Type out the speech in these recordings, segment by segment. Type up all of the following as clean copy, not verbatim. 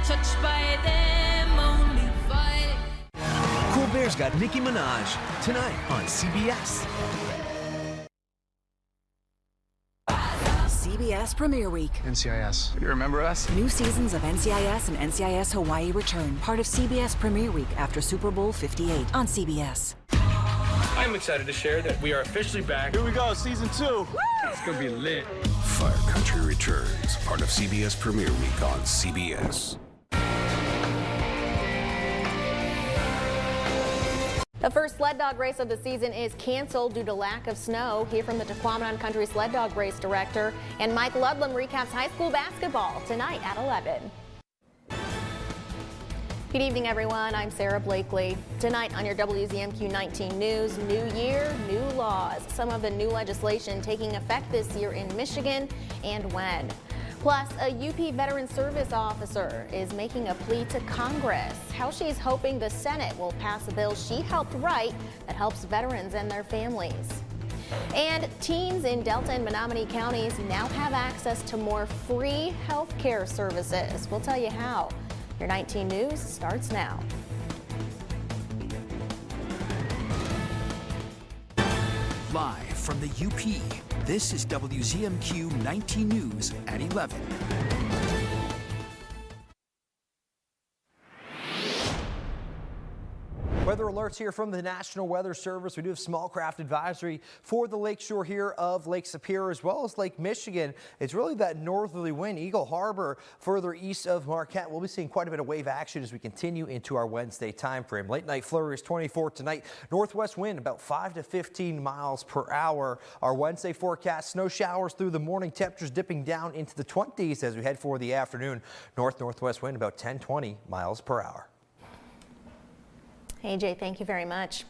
touched by them, only fight. Cool Bear's got Nicki Minaj tonight on CBS. CBS Premiere Week. NCIS. You remember us? New seasons of NCIS and NCIS Hawaii return. Part of CBS Premiere Week after Super Bowl 58 on CBS. I'm excited to share that we are officially back. Here we go, season 2. Woo! It's gonna be lit. Fire Country returns, part of CBS Premiere Week on CBS. The first sled dog race of the season is canceled due to lack of snow. Hear from the Tequamanon Country Sled Dog Race Director. And Mike Ludlam recaps high school basketball tonight at 11. Good evening, everyone. I'm Sarah Blakely. Tonight on your WZMQ 19 News, new year, new laws. Some of the new legislation taking effect this year in Michigan and when. Plus, a UP veteran service officer is making a plea to Congress. How she's hoping the Senate will pass a bill she helped write that helps veterans and their families. And teens in Delta and Menominee counties now have access to more free health care services. We'll tell you how. Your 19 News starts now. Live from the UP, this is WZMQ 19 News at 11. Weather alerts here from the National Weather Service. We do have small craft advisory for the lakeshore here of Lake Superior as well as Lake Michigan. It's really that northerly wind, Eagle Harbor, further east of Marquette. We'll be seeing quite a bit of wave action as we continue into our Wednesday time frame. Late night flurries 24 tonight. Northwest wind about 5 to 15 miles per hour. Our Wednesday forecast, snow showers through the morning. Temperatures dipping down into the 20s as we head for the afternoon. Northwest wind about 10-20 miles per hour. AJ, thank you very much.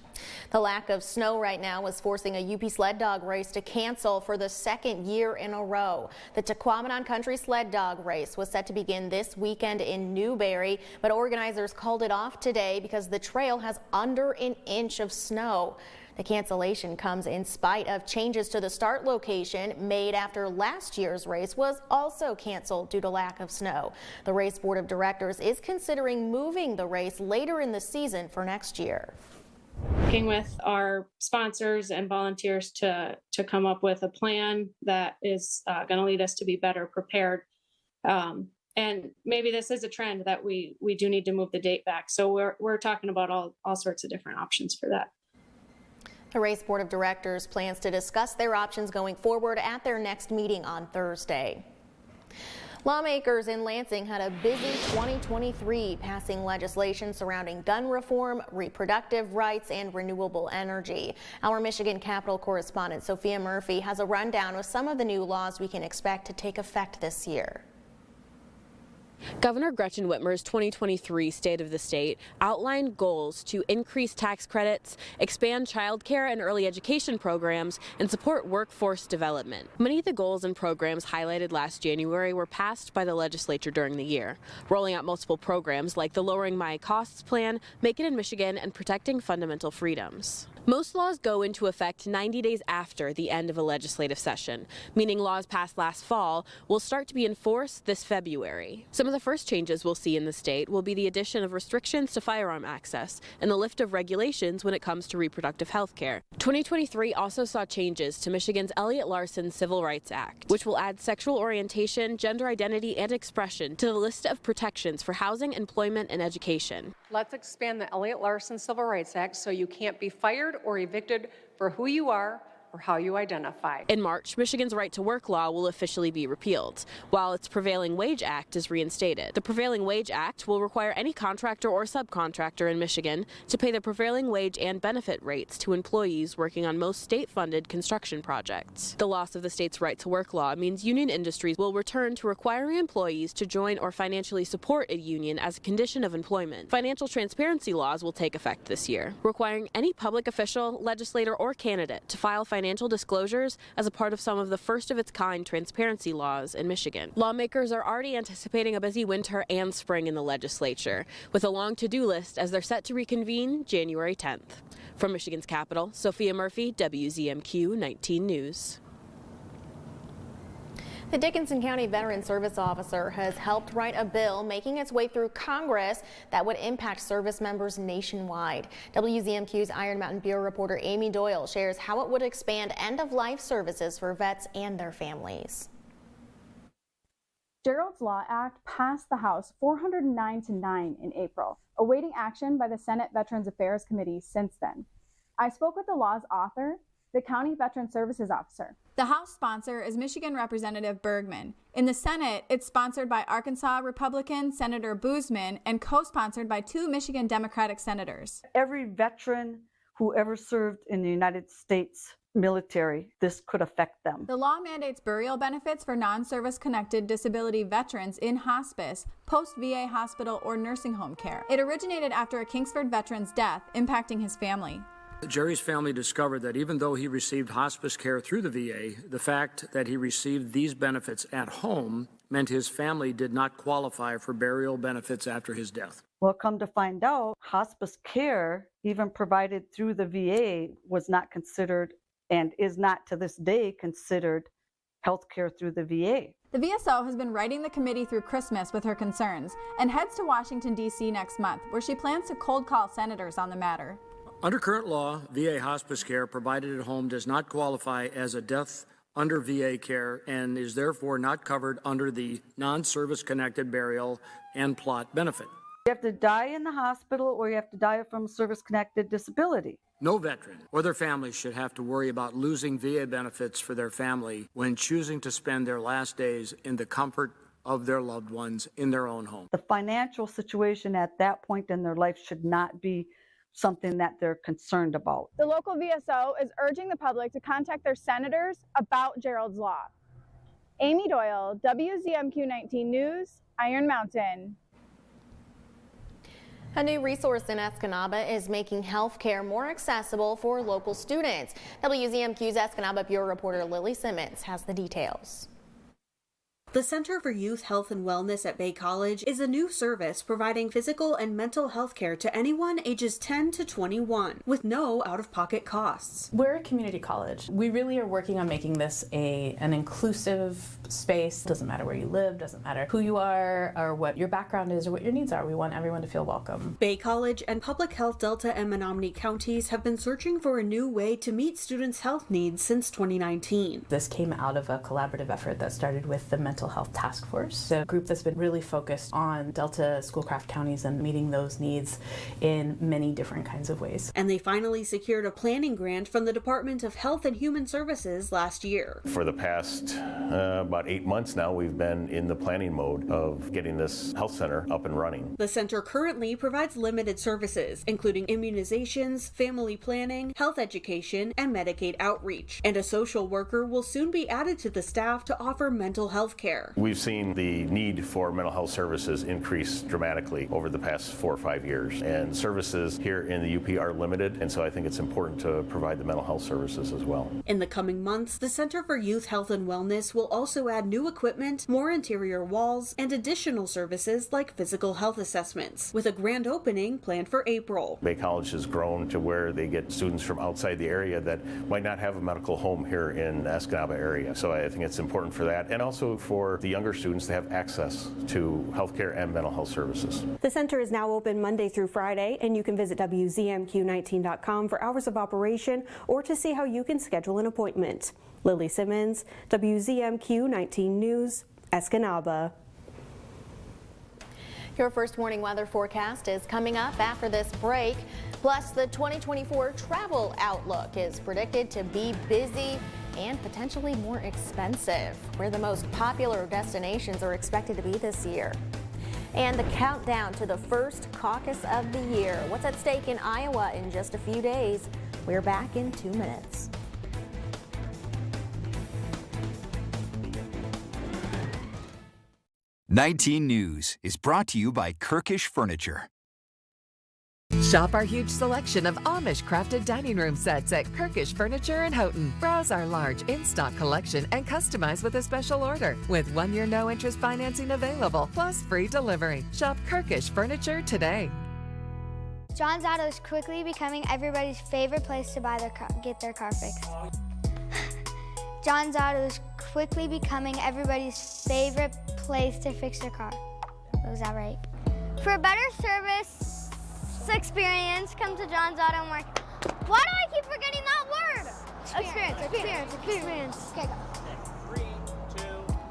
The lack of snow right now is forcing a UP sled dog race to cancel for the second year in a row. The Tequamanon Country Sled Dog Race was set to begin this weekend in Newberry, but organizers called it off today because the trail has under an inch of snow. The cancellation comes in spite of changes to the start location made after last year's race was also canceled due to lack of snow. The race board of directors is considering moving the race later in the season for next year. Working with our sponsors and volunteers to come up with a plan that is going to lead us to be better prepared. And maybe this is a trend that we do need to move the date back. So we're talking about all sorts of different options for that. The race board of directors plans to discuss their options going forward at their next meeting on Thursday. Lawmakers in Lansing had a busy 2023, passing legislation surrounding gun reform, reproductive rights, and renewable energy. Our Michigan Capitol correspondent Sophia Murphy has a rundown of some of the new laws we can expect to take effect this year. Governor Gretchen Whitmer's 2023 State of the State outlined goals to increase tax credits, expand child care and early education programs, and support workforce development. Many of the goals and programs highlighted last January were passed by the legislature during the year, rolling out multiple programs like the Lowering My Costs Plan, Make It in Michigan, and Protecting Fundamental Freedoms. Most laws go into effect 90 days after the end of a legislative session, meaning laws passed last fall will start to be enforced this February. Some of the first changes we'll see in the state will be the addition of restrictions to firearm access and the lift of regulations when it comes to reproductive health care. 2023 also saw changes to Michigan's Elliott Larson Civil Rights Act, which will add sexual orientation, gender identity, and expression to the list of protections for housing, employment, and education. Let's expand the Elliott Larson Civil Rights Act so you can't be fired or evicted for who you are or how you identify. In March, Michigan's Right to Work law will officially be repealed, while its Prevailing Wage Act is reinstated. The Prevailing Wage Act will require any contractor or subcontractor in Michigan to pay the prevailing wage and benefit rates to employees working on most state-funded construction projects. The loss of the state's Right to Work law means union industries will return to requiring employees to join or financially support a union as a condition of employment. Financial transparency laws will take effect this year, requiring any public official, legislator, or candidate to file financial disclosures as a part of some of the first-of-its-kind transparency laws in Michigan. Lawmakers are already anticipating a busy winter and spring in the legislature, with a long to-do list as they're set to reconvene January 10th. From Michigan's capital, Sophia Murphy, WZMQ 19 News. The Dickinson County Veteran Service Officer has helped write a bill making its way through Congress that would impact service members nationwide. WZMQ's Iron Mountain Bureau reporter Amy Doyle shares how it would expand end-of-life services for vets and their families. Gerald's Law Act passed the House 409-9 in April, awaiting action by the Senate Veterans Affairs Committee since then. I spoke with the law's author, the County Veteran Services Officer. The House sponsor is Michigan Representative Bergman. In the Senate, it's sponsored by Arkansas Republican Senator Boozman and co-sponsored by 2 Michigan Democratic senators. Every veteran who ever served in the United States military, this could affect them. The law mandates burial benefits for non-service connected disability veterans in hospice, post-VA hospital or nursing home care. It originated after a Kingsford veteran's death, impacting his family. Jerry's family discovered that even though he received hospice care through the VA, the fact that he received these benefits at home meant his family did not qualify for burial benefits after his death. Well, come to find out, hospice care, even provided through the VA, was not considered and is not to this day considered health care through the VA. The VSO has been writing the committee through Christmas with her concerns and heads to Washington, D.C. next month, where she plans to cold call senators on the matter. Under current law, VA hospice care provided at home does not qualify as a death under VA care and is therefore not covered under the non-service connected burial and plot benefit. You have to die in the hospital or you have to die from service-connected disability. No veteran or their family should have to worry about losing VA benefits for their family when choosing to spend their last days in the comfort of their loved ones in their own home. The financial situation at that point in their life should not be something that they're concerned about. The local VSO is urging the public to contact their senators about Gerald's Law. Amy Doyle, WZMQ 19 News, Iron Mountain. A new resource in Escanaba is making health care more accessible for local students. WZMQ's Escanaba Bureau reporter Lily Simmons has the details. The Center for Youth Health and Wellness at Bay College is a new service providing physical and mental health care to anyone ages 10 to 21 with no out-of-pocket costs. We're a community college. We really are working on making this an inclusive space. Doesn't matter where you live, doesn't matter who you are or what your background is or what your needs are. We want everyone to feel welcome. Bay College and Public Health Delta and Menominee counties have been searching for a new way to meet students' health needs since 2019. This came out of a collaborative effort that started with the Mental Health Task Force, a group that's been really focused on Delta Schoolcraft counties and meeting those needs in many different kinds of ways. And they finally secured a planning grant from the Department of Health and Human Services last year. For the past about 8 months now, we've been in the planning mode of getting this health center up and running. The center currently provides limited services, including immunizations, family planning, health education, and Medicaid outreach. And a social worker will soon be added to the staff to offer mental health care. We've seen the need for mental health services increase dramatically over the past 4 or 5 years, and services here in the UP are limited, and so I think it's important to provide the mental health services as well. In the coming months, the Center for Youth Health and Wellness will also add new equipment, more interior walls, and additional services like physical health assessments, with a grand opening planned for April. Bay College has grown to where they get students from outside the area that might not have a medical home here in the Escanaba area, so I think it's important for that, and also for the younger students to have access to healthcare and mental health services. The center is now open Monday through Friday, and you can visit WZMQ19.com for hours of operation or to see how you can schedule an appointment. Lily Simmons, WZMQ 19 News, Escanaba. Your first morning weather forecast is coming up after this break. Plus, the 2024 travel outlook is predicted to be busy and potentially more expensive, where the most popular destinations are expected to be this year. And the countdown to the first caucus of the year. What's at stake in Iowa in just a few days? We're back in 2 minutes. "19 News is brought to you by Kirkish Furniture. Shop our huge selection of Amish-crafted dining room sets at Kirkish Furniture in Houghton. Browse our large in-stock collection and customize with a special order with 1-year no-interest financing available, plus free delivery. Shop Kirkish Furniture today. John's Auto is quickly becoming everybody's favorite place to buy get their car fixed. John's Auto is quickly becoming everybody's favorite place to fix their car. Was that right? For a better service experience, come to John's Auto Market. Why do I keep forgetting that word? Experience. Okay, go. 3, 2.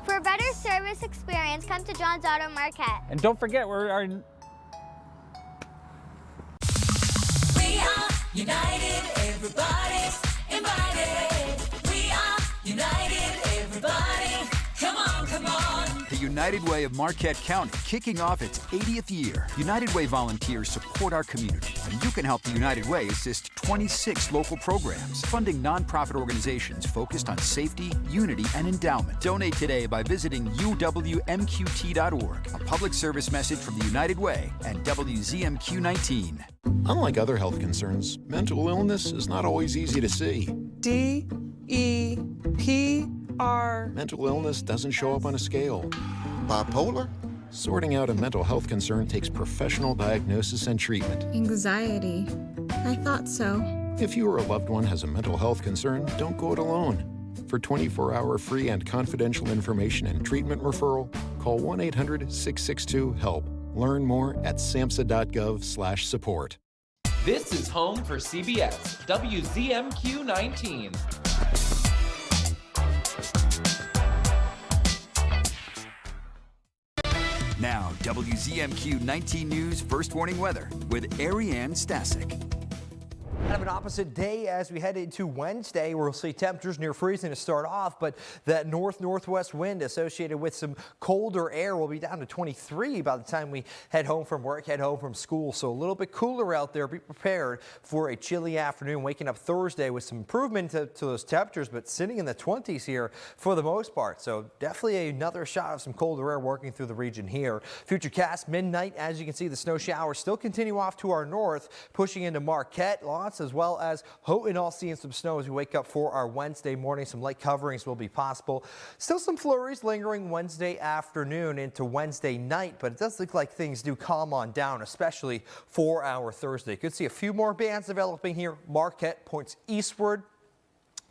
For a better service experience, come to John's Auto Market. And don't forget, we are United, everybody's invited. We are united, everybody. Come on, come on. The United Way of Marquette County kicking off its 80th year. United Way volunteers support our community, and you can help the United Way assist 26 local programs, funding nonprofit organizations focused on safety, unity, and endowment. Donate today by visiting uwmqt.org. A public service message from the United Way and WZMQ 19. Unlike other health concerns, mental illness is not always easy to see. D-E-P-R. Mental illness doesn't show up on a scale. Bipolar? Sorting out a mental health concern takes professional diagnosis and treatment. Anxiety. I thought so. If you or a loved one has a mental health concern, don't go it alone. For 24-hour free and confidential information and treatment referral, call 1-800-662-HELP. Learn more at samhsa.gov/support. This is home for CBS, WZMQ 19. Now, WZMQ 19 News First Warning Weather with Ariane Stasek. Kind of an opposite day as we head into Wednesday. We'll see temperatures near freezing to start off, but that northwest wind associated with some colder air will be down to 23 by the time we head home from work, head home from school. So a little bit cooler out there. Be prepared for a chilly afternoon, waking up Thursday with some improvement to those temperatures, but sitting in the 20s here for the most part. So definitely another shot of some colder air working through the region here. Futurecast midnight, as you can see, the snow showers still continue off to our north, pushing into Marquette, lots, as well as Houghton, all seeing some snow as we wake up for our Wednesday morning. Some light coverings will be possible. Still some flurries lingering Wednesday afternoon into Wednesday night, but it does look like things do calm on down, especially for our Thursday. Could see a few more bands developing here. Marquette points eastward.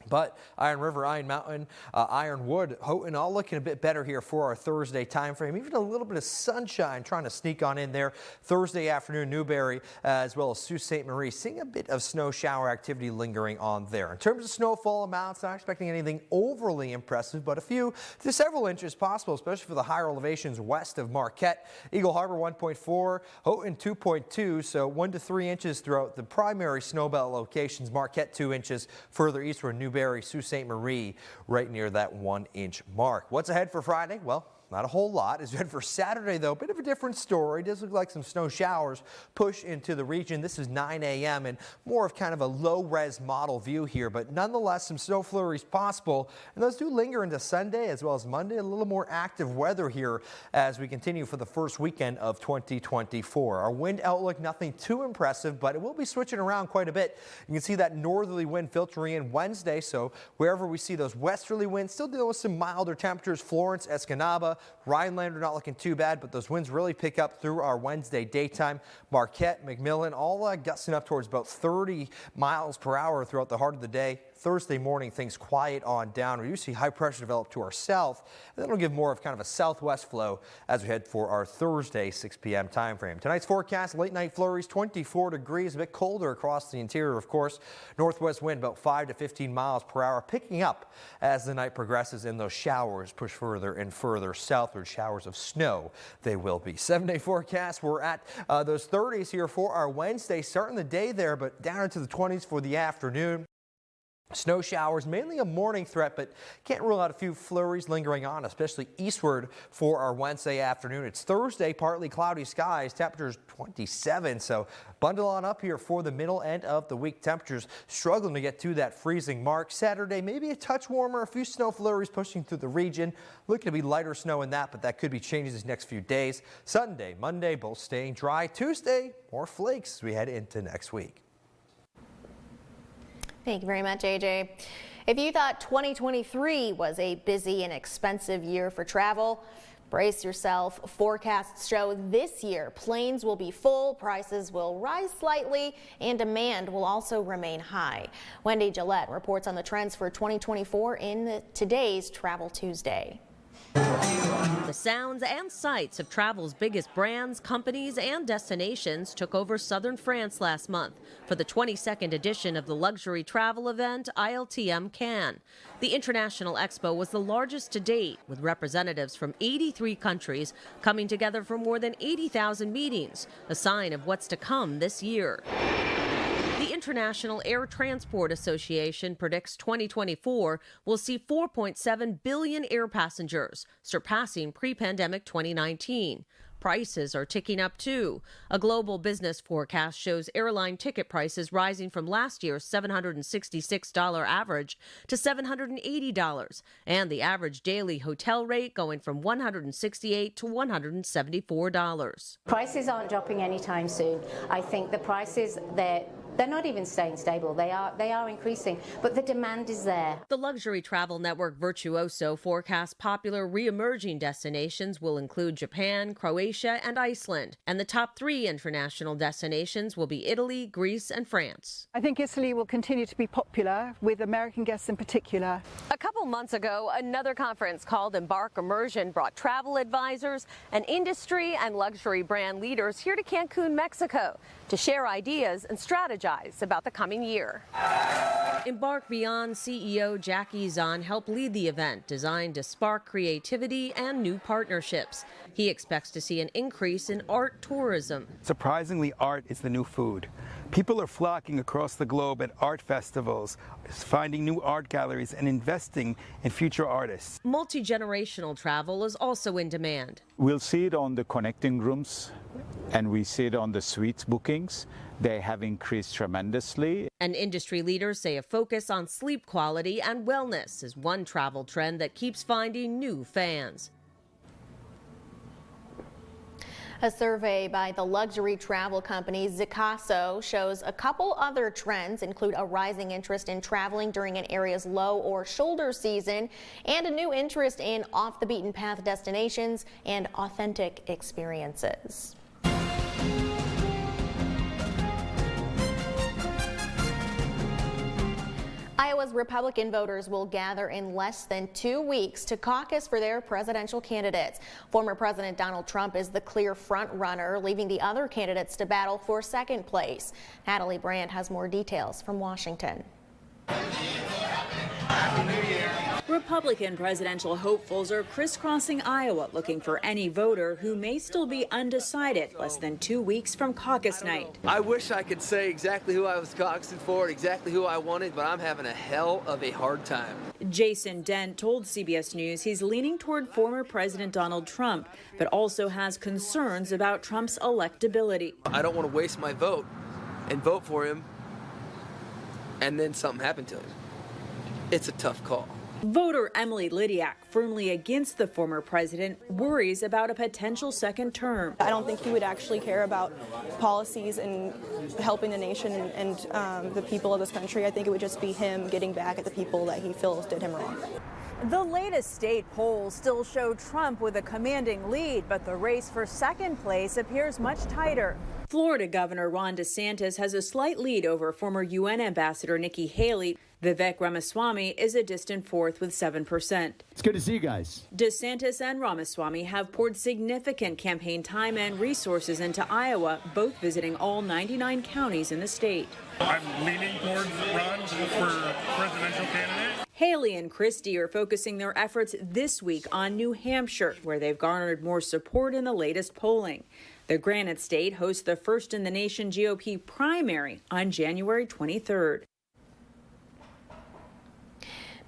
But Iron River, Iron Mountain, Ironwood, Houghton, all looking a bit better here for our Thursday time frame. Even a little bit of sunshine trying to sneak on in there. Thursday afternoon, Newberry, as well as Sault Ste. Marie, seeing a bit of snow shower activity lingering on there. In terms of snowfall amounts, not expecting anything overly impressive, but a few to several inches possible, especially for the higher elevations west of Marquette. Eagle Harbor 1.4, Houghton 2.2, so 1 to 3 inches throughout the primary snowbelt locations. Marquette 2 inches further eastward, Newberry, Sault Ste. Marie, right near that 1-inch mark. What's ahead for Friday? Well, not a whole lot. As we head for Saturday, though, a bit of a different story. It does look like some snow showers push into the region. This is 9 a.m. and more of kind of a low-res model view here, but nonetheless, some snow flurries possible. And those do linger into Sunday as well as Monday. A little more active weather here as we continue for the first weekend of 2024. Our wind outlook, nothing too impressive, but it will be switching around quite a bit. You can see that northerly wind filtering in Wednesday, so wherever we see those westerly winds, still dealing with some milder temperatures. Florence, Escanaba, Rhinelander not looking too bad, but those winds really pick up through our Wednesday daytime. Marquette, McMillan, all gusting up towards about 30 miles per hour throughout the heart of the day. Thursday morning, things quiet on down. We do see high pressure develop to our south, and that'll give more of kind of a southwest flow as we head for our Thursday 6 p.m. time frame. Tonight's forecast, late night flurries, 24 degrees, a bit colder across the interior, of course. Northwest wind about 5 to 15 miles per hour, picking up as the night progresses and those showers push further and further southward. Showers of snow they will be. 7-day forecast, we're at those 30s here for our Wednesday, starting the day there, but down into the 20s for the afternoon. Snow showers, mainly a morning threat, but can't rule out a few flurries lingering on, especially eastward for our Wednesday afternoon. It's Thursday, partly cloudy skies, temperatures 27, so bundle on up here for the middle end of the week. Temperatures struggling to get to that freezing mark. Saturday, maybe a touch warmer, a few snow flurries pushing through the region. Looking to be lighter snow in that, but that could be changing these next few days. Sunday, Monday, both staying dry. Tuesday, more flakes as we head into next week. Thank you very much, AJ. If you thought 2023 was a busy and expensive year for travel, Brace yourself. Forecasts show this year planes will be full, prices will rise slightly, and demand will also remain high. Wendy Gillette reports on the trends for 2024 in today's Travel Tuesday. The sounds and sights of travel's biggest brands, companies, and destinations took over southern France last month for the 22nd edition of the luxury travel event ILTM Cannes. The International Expo was the largest to date, with representatives from 83 countries coming together for more than 80,000 meetings, a sign of what's to come this year. The International Air Transport Association predicts 2024 will see 4.7 billion air passengers, surpassing pre-pandemic 2019. Prices are ticking up too. A global business forecast shows airline ticket prices rising from last year's $766 average to $780, and the average daily hotel rate going from $168 to $174. Prices aren't dropping anytime soon. I think the prices they're not even staying stable. They are increasing, but the demand is there. The luxury travel network Virtuoso forecasts popular re-emerging destinations will include Japan, Croatia, and Iceland. And the top 3 international destinations will be Italy, Greece, and France. I think Italy will continue to be popular, with American guests in particular. A couple months ago, another conference called Embark Immersion brought travel advisors and industry and luxury brand leaders here to Cancun, Mexico, to share ideas and strategize about the coming year. Embark Beyond CEO Jackie Zahn helped lead the event, designed to spark creativity and new partnerships. He expects to see an increase in art tourism. Surprisingly, art is the new food. People are flocking across the globe at art festivals, finding new art galleries and investing in future artists. Multi-generational travel is also in demand. We'll see it on the connecting rooms, and we see it on the suites bookings. They have increased tremendously. And industry leaders say a focus on sleep quality and wellness is one travel trend that keeps finding new fans. A survey by the luxury travel company Zicasso shows a couple other trends include a rising interest in traveling during an area's low or shoulder season and a new interest in off-the-beaten-path destinations and authentic experiences. Iowa's Republican voters will gather in less than 2 weeks to caucus for their presidential candidates. Former President Donald Trump is the clear front runner, leaving the other candidates to battle for second place. Natalie Brand has more details from Washington. Happy New Year. Republican presidential hopefuls are crisscrossing Iowa looking for any voter who may still be undecided less than 2 weeks from caucus night. I wish I could say exactly who I was caucusing for and exactly who I wanted, but I'm having a hell of a hard time. Jason Dent told CBS News he's leaning toward former President Donald Trump, but also has concerns about Trump's electability. I don't want to waste my vote and vote for him and then something happened to him. It's a tough call. Voter Emily Lydiak, firmly against the former president, worries about a potential second term. I don't think he would actually care about policies and helping the nation and the people of this country. I think it would just be him getting back at the people that he feels did him wrong. The latest state polls still show Trump with a commanding lead, but the race for second place appears much tighter. Florida Governor Ron DeSantis has a slight lead over former UN Ambassador Nikki Haley. Vivek Ramaswamy is a distant fourth with 7%. It's good to see you guys. DeSantis and Ramaswamy have poured significant campaign time and resources into Iowa, both visiting all 99 counties in the state. I'm leaning towards Ron for presidential candidate. Haley and Christie are focusing their efforts this week on New Hampshire, where they've garnered more support in the latest polling. The Granite State hosts the first in the nation GOP primary on January 23rd.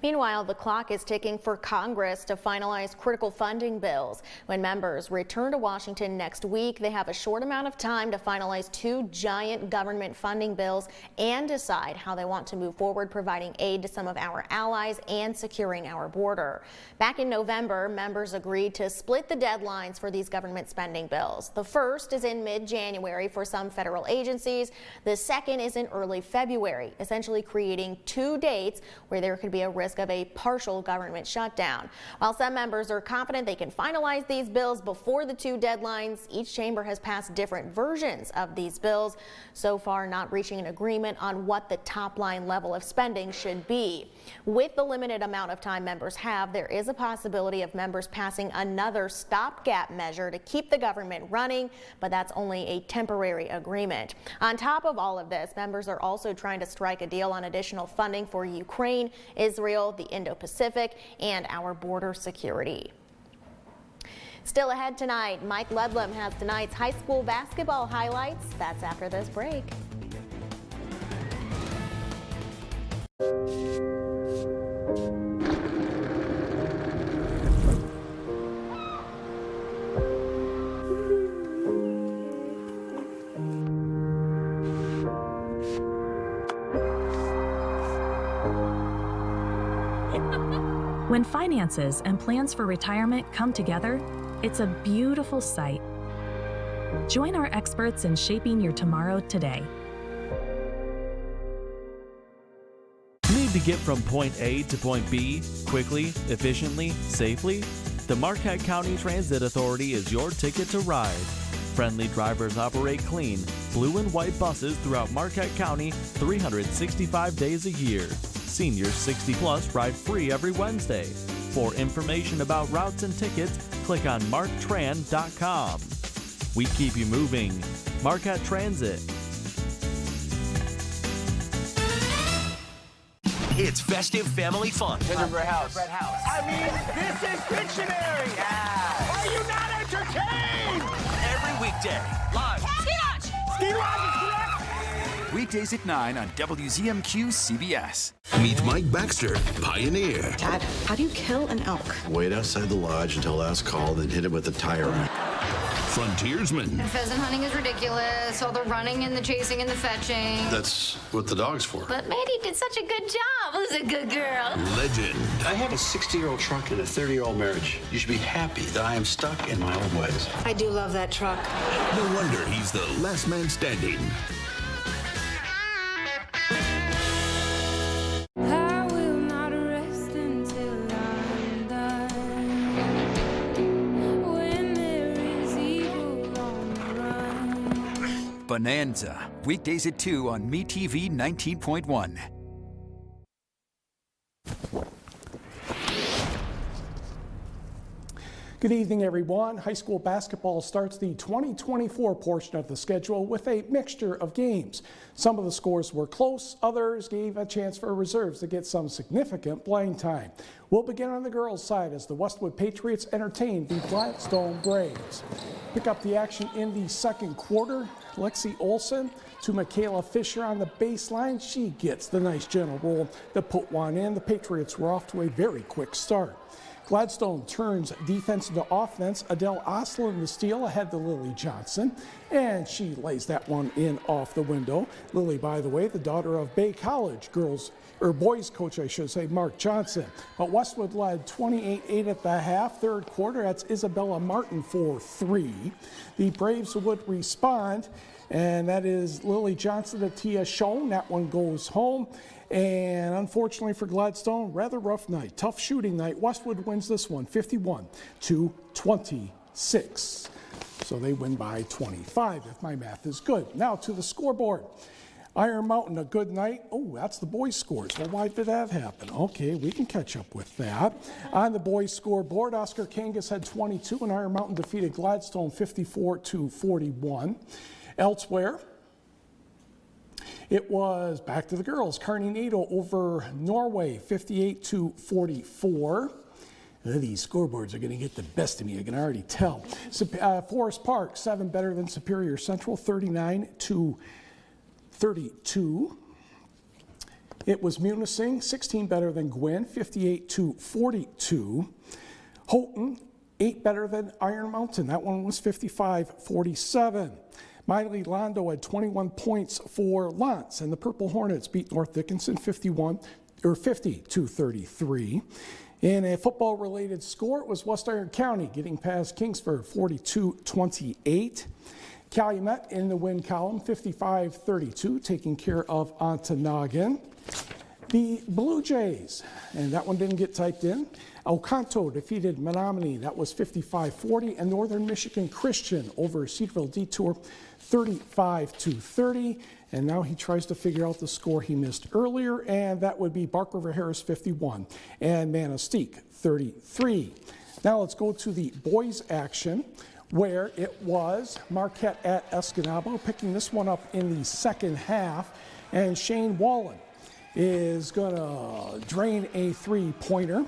Meanwhile, the clock is ticking for Congress to finalize critical funding bills. When members return to Washington next week, they have a short amount of time to finalize 2 giant government funding bills and decide how they want to move forward providing aid to some of our allies and securing our border. Back in November, members agreed to split the deadlines for these government spending bills. The first is in mid-January for some federal agencies. The second is in early February, essentially creating 2 dates where there could be a risk risk of a partial government shutdown. While some members are confident they can finalize these bills before the 2 deadlines, each chamber has passed different versions of these bills, so far not reaching an agreement on what the top line level of spending should be. With the limited amount of time members have, there is a possibility of members passing another stopgap measure to keep the government running, but that's only a temporary agreement. On top of all of this, members are also trying to strike a deal on additional funding for Ukraine, Israel, the Indo-Pacific, and our border security. Still ahead tonight, Mike Ludlam has tonight's high school basketball highlights. That's after this break. When finances and plans for retirement come together, it's a beautiful sight. Join our experts in shaping your tomorrow today. Need to get from point A to point B quickly, efficiently, safely? The Marquette County Transit Authority is your ticket to ride. Friendly drivers operate clean, blue and white buses throughout Marquette County 365 days a year. Seniors 60 plus ride free every Wednesday. For information about routes and tickets, click on marktran.com. We keep you moving. Marquette Transit. It's festive family fun. Gingerbread house. I mean, this is Pictionary. Yeah. Are you not entertained? Every weekday, live. Ski Lodge! Ski Lodge is correct! Weekdays at 9 on WZMQ CBS. Meet Mike Baxter, pioneer. Dad, how do you kill an elk? Wait outside the lodge until last call, then hit it with a tire iron. Frontiersman. Pheasant hunting is ridiculous. All the running and the chasing and the fetching. That's what the dog's for. But Maddie did such a good job. Who's a good girl? Legend. I have a 60-year-old truck and a 30-year-old marriage. You should be happy that I am stuck in my old ways. I do love that truck. No wonder he's the last man standing. Bonanza, weekdays at 2 on MeTV 19.1. Good evening, everyone. High school basketball starts the 2024 portion of the schedule with a mixture of games. Some of the scores were close, others gave a chance for reserves to get some significant playing time. We'll begin on the girls' side as the Westwood Patriots entertain the Gladstone Braves. Pick up the action in the second quarter. Lexi Olson to Michaela Fisher on the baseline. She gets the nice gentle roll to put one in. The Patriots were off to a very quick start. Gladstone turns defense into offense. Adele Oslin the steal ahead to Lily Johnson, and she lays that one in off the window. Lily, by the way, the daughter of Bay College boys coach, I should say, Mark Johnson. But Westwood led 28-8 at the half. Third quarter, that's Isabella Martin for 3. The Braves would respond, and that is Lily Johnson to Tia Schoen. That one goes home. And unfortunately for Gladstone, rather rough night, tough shooting night. Westwood wins this one 51-26. So they win by 25 if my math is good. Now to the scoreboard. Iron Mountain, a good night. Oh, that's the boys' scores. Well, why did that happen? Okay, we can catch up with that. On the boys' scoreboard, Oscar Kangas had 22 and Iron Mountain defeated Gladstone 54-41. Elsewhere, it was back to the girls. Kearney NATO over Norway, 58-44. These scoreboards are going to get the best of me, I can already tell. Forest Park, 7 better than Superior Central, 39-32. It was Munising, 16 better than Gwynn, 58-42. Houghton, 8 better than Iron Mountain. That one was 55-47. Miley Londo had 21 points for Lantz, and the Purple Hornets beat North Dickinson 50-33. In a football-related score, it was West Iron County getting past Kingsford 42-28. Calumet in the win column 55-32, taking care of Ontonagon. The Blue Jays, and that one didn't get typed in. Oconto defeated Menominee. That was 55-40. And Northern Michigan Christian over Cedarville Detour 35-30. And now he tries to figure out the score he missed earlier, and that would be Bark River Harris 51 and Manistee 33. Now let's go to the boys action, where it was Marquette at Escanaba, picking this one up in the second half, and Shane Wallen is going to drain a three-pointer.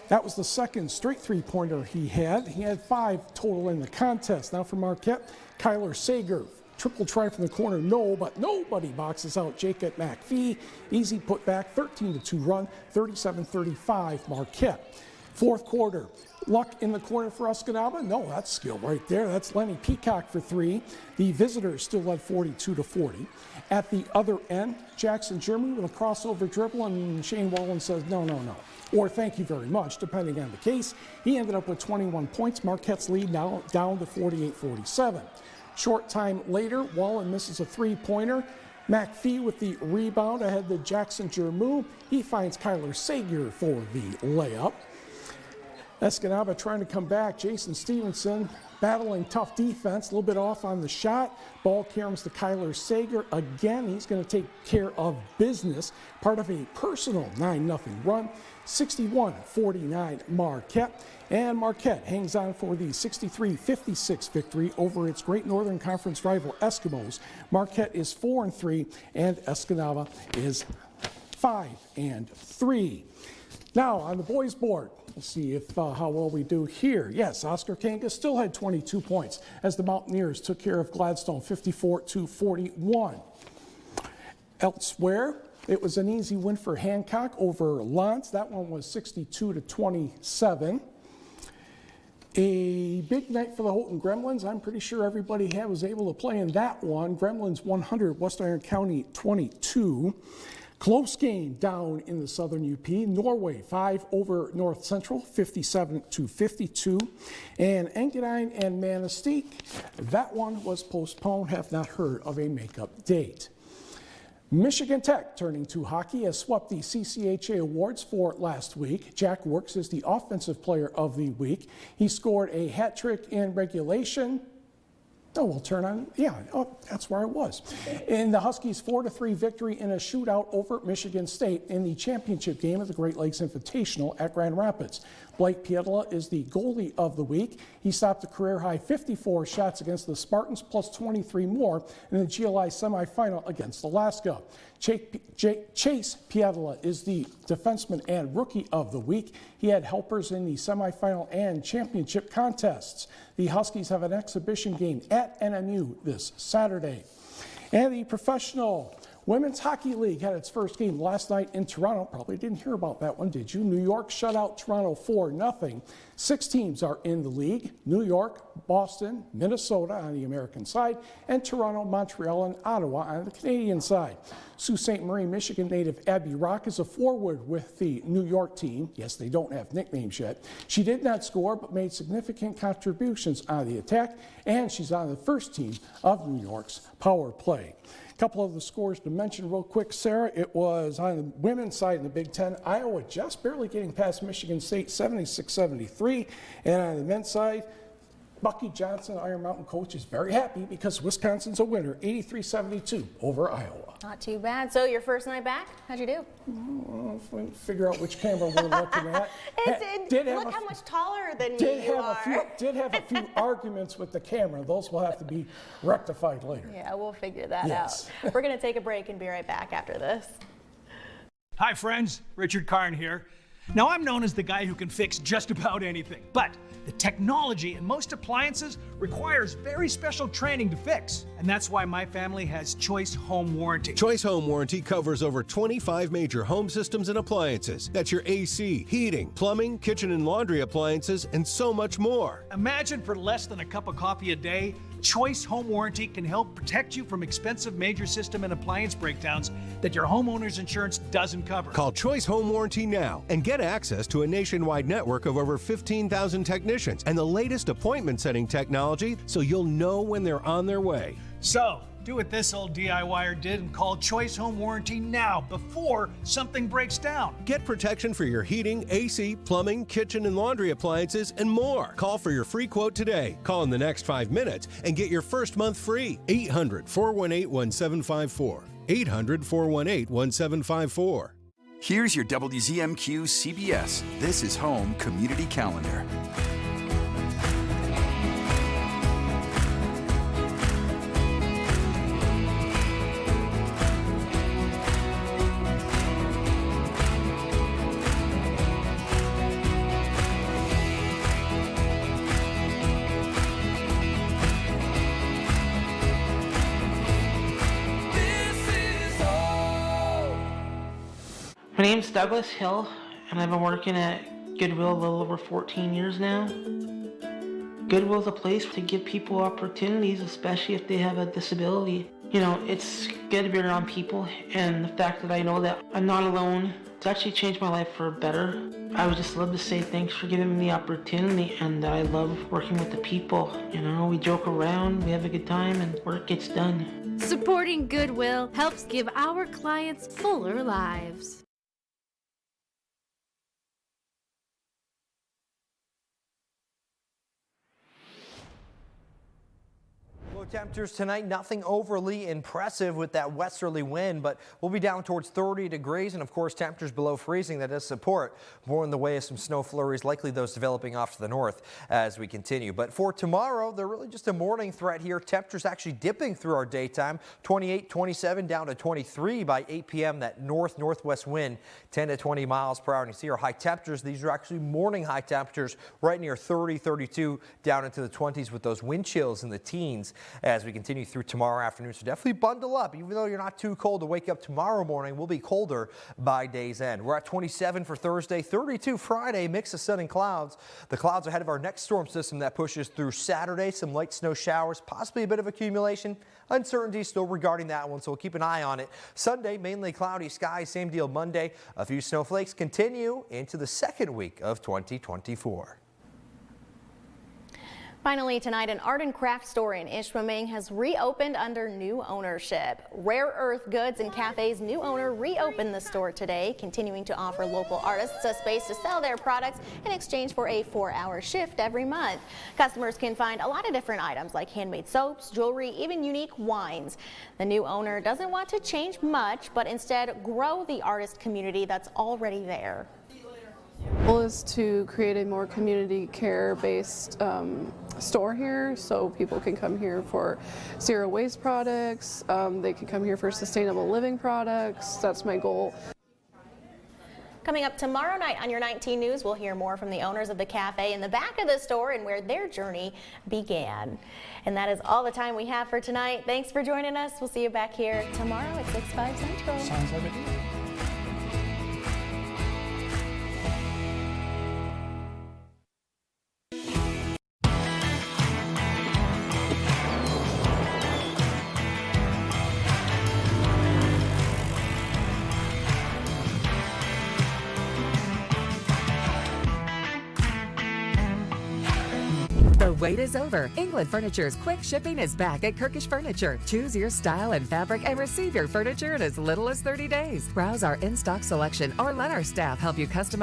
That was the second straight three-pointer he had. He had 5 total in the contest. Now for Marquette, Kyler Sager, triple try from the corner, no, but nobody boxes out Jacob McPhee. Easy put back, 13-2 run, 37-35 Marquette. Fourth quarter, luck in the corner for Escanaba. No, that's skill right there. That's Lenny Peacock for 3. The visitors still led 42-40. At the other end, Jackson Germany with a crossover dribble, and Shane Wallen says no, or thank you very much, depending on the case. He ended up with 21 points. Marquette's lead now down to 48-47. Short time later, Wallen misses a three-pointer. McPhee with the rebound ahead to Jackson Germu. He finds Kyler Sager for the layup. Escanaba trying to come back. Jason Stevenson battling tough defense, a little bit off on the shot. Ball caroms to Kyler Sager. Again, he's going to take care of business. Part of a personal 9-0 run. 61-49 Marquette. And Marquette hangs on for the 63-56 victory over its Great Northern Conference rival Eskimos. Marquette is 4-3 and Escanaba is 5-3. Now on the boys board, let's see if how well we do here. Yes, Oscar Kanga still had 22 points as the Mountaineers took care of Gladstone 54-41. Elsewhere, it was an easy win for Hancock over Lance. That one was 62-27. A big night for the Houghton Gremlins. I'm pretty sure everybody was able to play in that one. Gremlins 100, West Iron County 22. Close game down in the Southern UP. Norway 5 over North Central, 57-52. And Engadine and Manistee, that one was postponed. Have not heard of a makeup date. Michigan Tech, turning to hockey, has swept the CCHA awards for last week. Jack Works is the Offensive Player of the Week. He scored a hat trick in regulation. Oh, we'll turn on, that's where I was. In the Huskies' 4-3 victory in a shootout over Michigan State in the championship game of the Great Lakes Invitational at Grand Rapids. Blake Pietila is the goalie of the week. He stopped a career-high 54 shots against the Spartans, plus 23 more in the GLI semifinal against Alaska. Chase Pietila is the defenseman and rookie of the week. He had helpers in the semifinal and championship contests. The Huskies have an exhibition game at NMU this Saturday. And the Professional Women's Hockey League had its first game last night in Toronto. Probably didn't hear about that one, did you? New York shut out Toronto 4-0. 6 teams are in the league: New York, Boston, Minnesota on the American side, and Toronto, Montreal, and Ottawa on the Canadian side. Sault Ste. Marie, Michigan native Abby Rock is a forward with the New York team. Yes, they don't have nicknames yet. She did not score, but made significant contributions on the attack, and she's on the first team of New York's power play. A couple of the scores to mention real quick, Sarah. It was on the women's side in the Big Ten, Iowa just barely getting past Michigan State, 76-73. And on the men's side, Bucky Johnson, Iron Mountain coach, is very happy because Wisconsin's a winner, 83-72 over Iowa. Not too bad. So your first night back, how'd you do? Figure out which camera we're looking at. Look how much taller than me you are. Did have a few arguments with the camera. Those will have to be rectified later. Yeah, we'll figure that out. We're going to take a break and be right back after this. Hi friends, Richard Karn here. Now I'm known as the guy who can fix just about anything, but the technology in most appliances requires very special training to fix. And that's why my family has Choice Home Warranty. Choice Home Warranty covers over 25 major home systems and appliances. That's your AC, heating, plumbing, kitchen and laundry appliances, and so much more. Imagine for less than a cup of coffee a day, Choice Home Warranty can help protect you from expensive major system and appliance breakdowns that your homeowner's insurance doesn't cover. Call Choice Home Warranty now and get access to a nationwide network of over 15,000 technicians and the latest appointment setting technology so you'll know when they're on their way. So, Do what this old DIYer did and call Choice Home Warranty now before something breaks down. Get protection for your heating, AC, plumbing, kitchen, and laundry appliances, and more. Call for your free quote today. Call in the next 5 minutes and get your first month free. 800-418-1754. 800-418-1754. Here's your WZMQ CBS This is Home Community Calendar. My name's Douglas Hill, and I've been working at Goodwill a little over 14 years now. Goodwill is a place to give people opportunities, especially if they have a disability. You know, it's good to be around people, and the fact that I know that I'm not alone, it's actually changed my life for better. I would just love to say thanks for giving me the opportunity, and that I love working with the people. You know, we joke around, we have a good time, and work gets done. Supporting Goodwill helps give our clients fuller lives. Low temperatures tonight, nothing overly impressive with that westerly wind, but we'll be down towards 30 degrees and of course temperatures below freezing. That does support more in the way of some snow flurries, likely those developing off to the north as we continue. But for tomorrow, they're really just a morning threat here. Temperatures actually dipping through our daytime, 28, 27 down to 23 by 8 p.m. That northwest wind, 10 to 20 miles per hour. And you see our high temperatures. These are actually morning high temperatures right near 30, 32 down into the 20s with those wind chills in the teens as we continue through tomorrow afternoon. So definitely bundle up. Even though you're not too cold to wake up tomorrow morning, we'll be colder by day's end. We're at 27 for Thursday, 32 Friday, mix of sun and clouds. The clouds ahead of our next storm system that pushes through Saturday. Some light snow showers, possibly a bit of accumulation. Uncertainty still regarding that one, so we'll keep an eye on it. Sunday, mainly cloudy skies. Same deal Monday. A few snowflakes continue into the second week of 2024. Finally tonight, an art and craft store in Ishpeming has reopened under new ownership. Rare Earth Goods and Cafe's new owner reopened the store today, continuing to offer local artists a space to sell their products in exchange for a 4-hour shift every month. Customers can find a lot of different items like handmade soaps, jewelry, even unique wines. The new owner doesn't want to change much, but instead grow the artist community that's already there. The goal is to create a more community care based store here, so people can come here for zero waste products, they can come here for sustainable living products. That's my goal. Coming up tomorrow night on your 19 News, we'll hear more from the owners of the cafe in the back of the store and where their journey began. And that is all the time we have for tonight. Thanks for joining us. We'll see you back here tomorrow at 6/5 Central. Sounds like a deal. The wait is over. England Furniture's quick shipping is back at Kirkish Furniture. Choose your style and fabric and receive your furniture in as little as 30 days. Browse our in-stock selection or let our staff help you customize